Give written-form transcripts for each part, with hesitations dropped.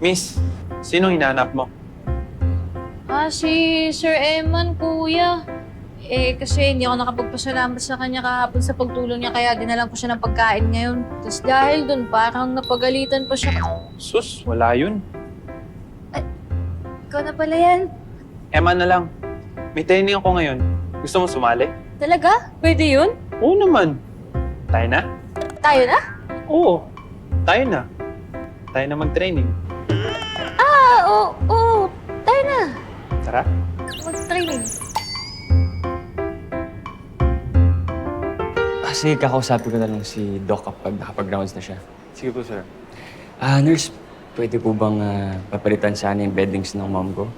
Miss, sinong hinahanap mo? Si Sir Eman, kuya. Kasi hindi ako nakapagpasalamat sa kanya kahapon sa pagtulong niya, kaya dinalang ko siya ng pagkain ngayon. Tapos dahil dun, parang napagalitan pa siya. Sus, wala yun. Ikaw na pala yan. Emma na lang. May training ako ngayon. Gusto mo sumali? Talaga? Pwede yun? Oo naman. Tayo na? Tayo na? Oo. Tayo na. Tayo na mag-training. Oo. Tayo na. Tara. Mag-training. Kasi kakausapin ko na lang si Doc kapag nakapag-rounds na siya. Sige po, sir. Nurse, pwede po bang papalitan sana yung beddings ng mom ko?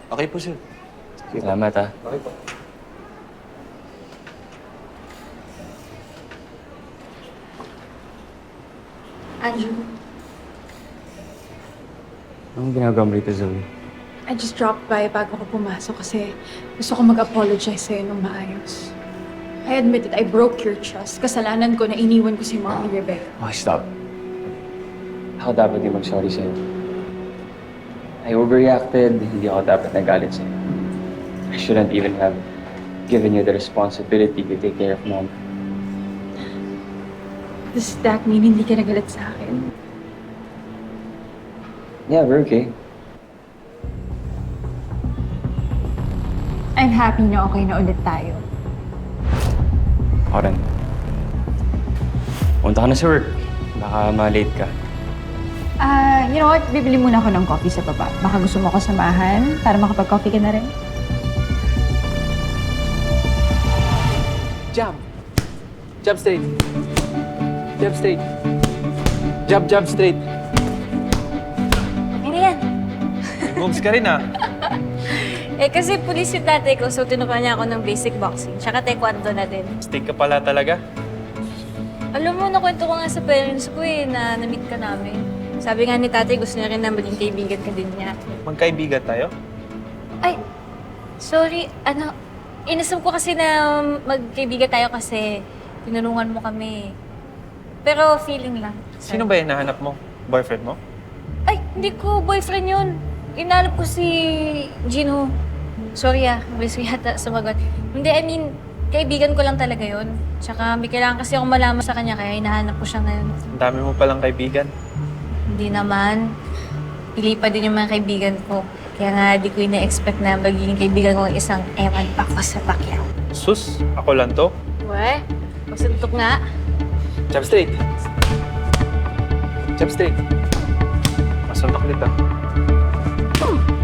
Okay po, sir. Salamat, ha. Okay po. Andrew, Anong ginagawa mo rito, Zoe? I just dropped by bago ko pumasok kasi gusto ko mag-apologize sa'yo ng maayos. I admit it, I broke your trust. Kasalanan ko na iniwan ko si Mommy Rebecca. Oh, stop. Ako dapat yung mag-sorry sa'yo. I overreacted. Hindi ako dapat nagalit sa'yo. I shouldn't even have given you the responsibility to take care of Mom. Does that mean hindi ka nagalit sa akin? Yeah, we're okay. I'm happy na okay na ulit tayo. Ako rin. Punta ka na sa work. Baka ma-late ka. You know what? Bibili muna ako ng coffee sa baba. Baka gusto mo ko samahan para makapag-coffee ka na rin. Jump. Jump straight. Jump straight. Jump straight. Ano yan? May moves ka rin, ah. Kasi pulis yung tatay ko, so tinuruan niya ako ng basic boxing. Tsaka taekwondo na din. Stick ka pala talaga. Alam mo, nakwento ko nga sa parents ko na na-meet ka namin. Sabi nga ni tatay, gusto niya rin na maging kaibigan ka din niya. Magkaibigan tayo? Ay, sorry. Inasam ko kasi na magkaibigan tayo kasi tinulungan mo kami. Pero feeling lang. Sino ba yung nahanap mo? Boyfriend mo? Ay, hindi ko boyfriend yun. Inalap ko si Gino. Sorry mabilis ko yata sumagot. Hindi, I mean, kaibigan ko lang talaga yun. Tsaka may kailangan kasi akong malaman sa kanya, kaya hinahanap ko siya ngayon. Ang dami mo palang kaibigan. Hindi naman. Pili pa din yung mga kaibigan ko. Kaya nga, di ko ina-expect na magiging kaibigan ko ang isang Eman Pacquiao sa Pacquiao. Sus, ako lang to. We, magsuntok nga. Jump straight. Jump straight. Masuntok dito.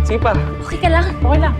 Sige pa. Okay ka lang? Okay lang.